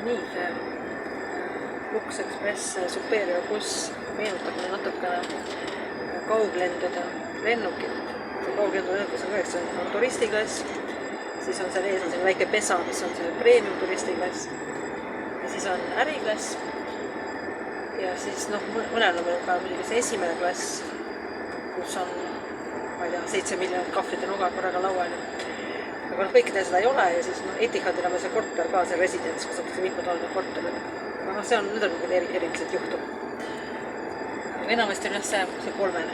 Nii, see Lux Express Superior Plus meenutab mulle natukene kauglendude lennukit. See kauglendude lennuk, mis on turistiklass, siis on seal ees on väike pesa, mis on see premium turistiklass ja siis on äriklass ja siis mõnel on meil ka muidugi see esimene klass, kus on, ma ei tea, 7 miljonit kahvlit ja nuga korraga laual. Aga kõikidel seda ei ole ja siis Etihadil on see korter ka, see residents, kus on mitmetoaline korter. Aga see on, nüüd on erilised juhtum. Aga enamasti on see kolmene.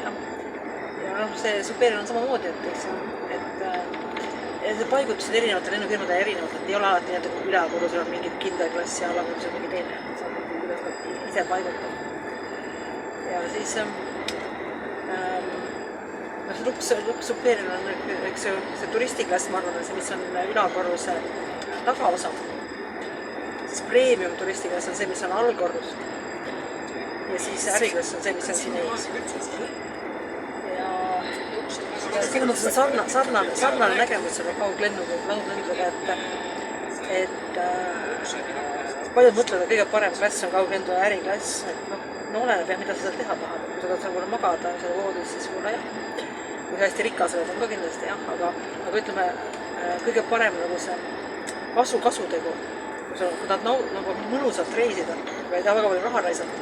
Ja see Superior on samamoodi, et see paigutused erinevate lennufirmade erinevad, et ei ole alati nii, et ülekorrusel on mingi kindel klass ja alakorrusel on mingi teine. See on kuidas nad ise paigutab. Ja siis Lux Superior on see turistiklass, ma arvan, mis on ülakorruse tagaosa. Siis premium turistiklass on see, mis on allkorrus. Ja siis äriklass on see, mis on siin ees. Ja selles mõttes on sarnane nägemus selle kauglendudega, et paljud mõtlevad, et kõige parem klass on kauglendu ja äriklass. Oleneb jah, mida sa seal teha tahad. Kui sa tahad seal magada seal voodis, siis mulle jah. Kui sa hästi rikas oled, on ka kindlasti jah, aga ütleme, kõige parem see kasutegu, kui tahad mõnusalt reisida, või ei taha väga palju raha raisata,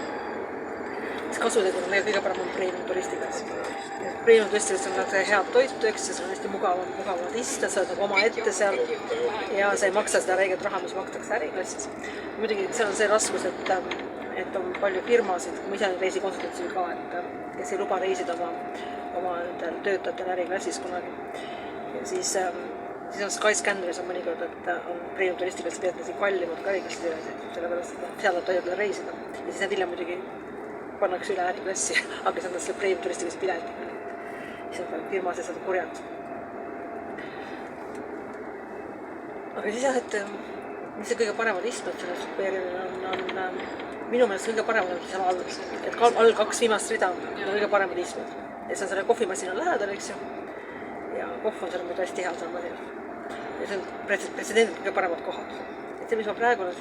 siis kasutegu on kõige parem on premium turistikas. Premium turistikas on head toitu, see on hästi mugavad ista, sa oled oma ette seal ja sa ei maksa seda räiget raha, mis makstakse äriklassis. Muidugi seal on see raskus, et on palju firmasid, ma ise reisikonsultatsioon ka, kes ei luba reisida oma töötajatel äriklassis kunagi. Ja siis on Skyscanneris on mõnikord, et on premium turistikas peetakse kallimad ka äriklassid üles, sellepärast, et seal on tohib reisida. Ja siis need hiljem muidugi pannakse üle äriklassi, aga see on selle premium turistikas piletiga. Siis on firma sees kurjad. Aga siis jah, et mis see kõige paremad istmed selle Superiorile on minu meelest kõige paremad on seal all, et all 2 viimast rida on kõige paremad istmed. Ja see on selle kohvimasina lähedal, eks ju, ja kohv on seal muidu hästi hea seal masinal. Ja see on pretsedendid kõige paremad kohad. Et see, mis ma praegu olen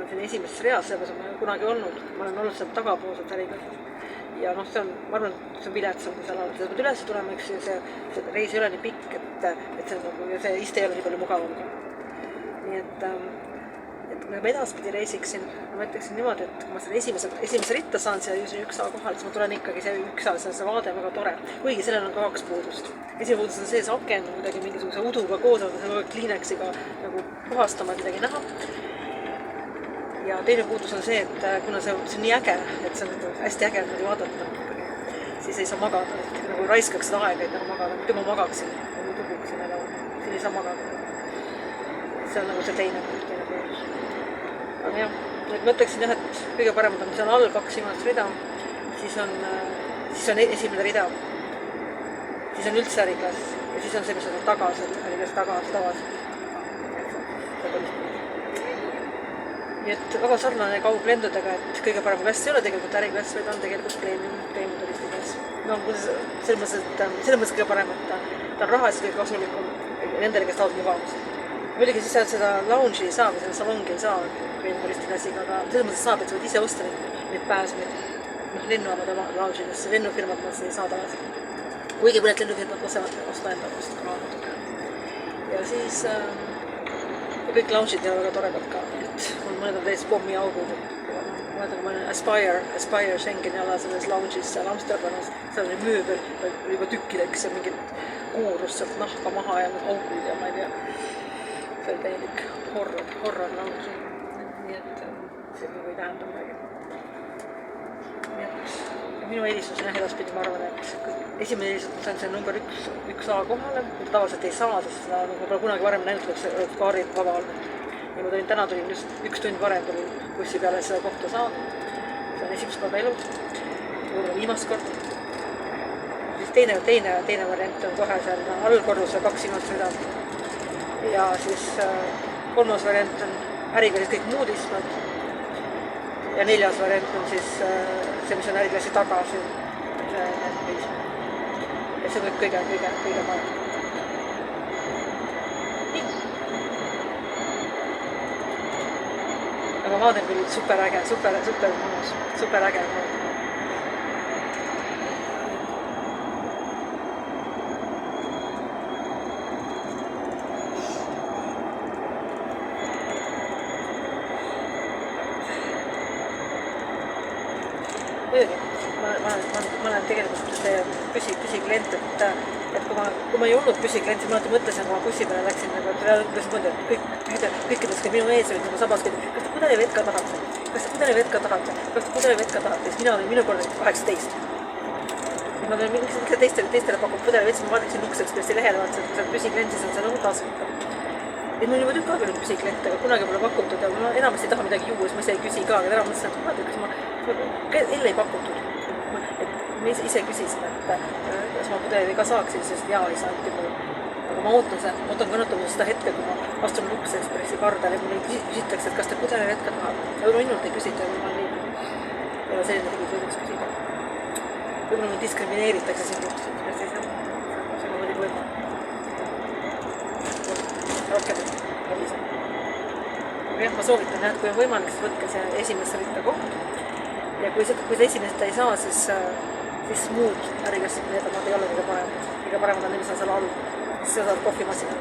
siin esimeses reas, sellepärast ma olen kunagi olnud, ma olen olnud seal tagapoolselt äriklassis. Ja see on, ma arvan, see on viletsam kui seal all. Sa pead üles tulema, eks ju, see reis ei ole nii pikk, et see iste ei ole nii palju mugavam ka. Nii et kui ma edaspidi reisiksin, ma ütleksin niimoodi, et kui ma selle esimese ritta saan siia 1A kohal, siis ma tulen ikkagi see 1A, see vaade on väga tore. Kuigi sellel on ka 2 puudust. Esimene puudus on see aken, midagi mingisuguse uduga koos, aga see on Kleenexiga puhastama, et midagi näha. Ja teine puudus on see, et kuna see on nii äge, et see on hästi äge vaadata, siis ei saa magada, et raiskaks seda aega, et magada. Muidu ma magaksin, kui tubuksin, aga siin ei saa magada. See on see teine puudus. Aga jah, et ma ütleksin jah, et kõige paremad on, see on all 2 viimast rida, siis on esimene rida, siis on üldse äriklass ja siis on see, mis on tagasi, äriklass tagasi. Nii et väga sarnane kauglendudega, et kõige parem klass ei ole tegelikult äriklass, vaid on tegelikult premium turistiklass. Selles mõttes kõige parem, et ta on rahas kõige kasulikum nendele, kes tahavad mugavust. Muidugi siis seda lounge'i ei saa või seda salongi ei saa premium turistiklassiga, aga selles mõttes saab, et sa võid ise osta neid pääsmeid lennuamade lounge'idesse, lennufirmad nad ei saa tagasi. Kuigi mõned lennufirmad osta enda ka natuke. Ja siis kõik lounge'id ei ole väga toredad ka, et mõned on täiesti pommiaugud. Ma olen Aspire Schengeni ala selles lounge'is seal Amsterdamis, seal oli mööbel, juba tükkideks ja mingid kuurus sealt nahka maha ja augud ja ma ei tea. See oli täielik horror lounge. Nii et see ei tähenda midagi. Minu eelistus on edaspidi, ma arvan, et esimene eelistus on see number 1A kohale, mida tavaliselt ei saa, sest seda võib-olla kunagi varem näinud, et kaarid vaba olnud. Ja ma tulin just 1 tund varem bussi peale seda kohta saada. See on esimest korda elus, võib-olla viimast korda. Siis teine variant on kohe seal allkorruse 2 viimast rida. Ja siis 3. variant on äriklassis kõik muud istmed. Ja 4. variant on siis see, mis on äriklassi tagasi. Ja see on kõige parem. aga ma vaatan küll super äge, super mõnus, super äge. Ma olen tegelikult püsiklient, et kui ma ei olnud püsiklient, siis ma alati mõtlesin, kui ma bussi peale läksin, et kõikidest minu ees olid nagu sabas, kas te pudelivett ka tahate? Kas te pudelivett ka tahate? Kas te pudelivett ka tahate? Siis minu kord 18. Ma olen miks teistele pakub pudelivett, siis ma vaadaksin ukseks, kes lehele vaatasin, et sa oled püsiklient, siis on see nagu tasuta. Et mul juba tükk aega olnud püsiklient, aga kunagi pole pakutud ja ma enamasti ei taha midagi juua, siis ma ise ei küsi ka, aga täna mõtlesin, et vaata, kas ma jälle ei pakutud. Ma ise küsisin, et kas ma pudeli ka saaksin, sest jaa ei saa anti mulle. Aga ma ootan kannatama seda hetke, kui ma astun Lux Expressi pardale ja mulle küsitakse, et kas te pudelivett ka tahate. Ja ainult ei küsita, kui ma olen nii. Ja selline tegi võiks küsida. Võib-olla ma diskrimineeritakse siin Lux Expressis. See on muidugi võimalik. Rohkem helisem. Aga jah, ma soovitan, et kui on võimalik, siis võtke see esimesse ritta koht. Ja kui seda esimest ei saa, siis muud ärikassid, need ei ole kõige paremad. Kõige paremad on need, mis on seal all. Siis sa saad kohvimassinal.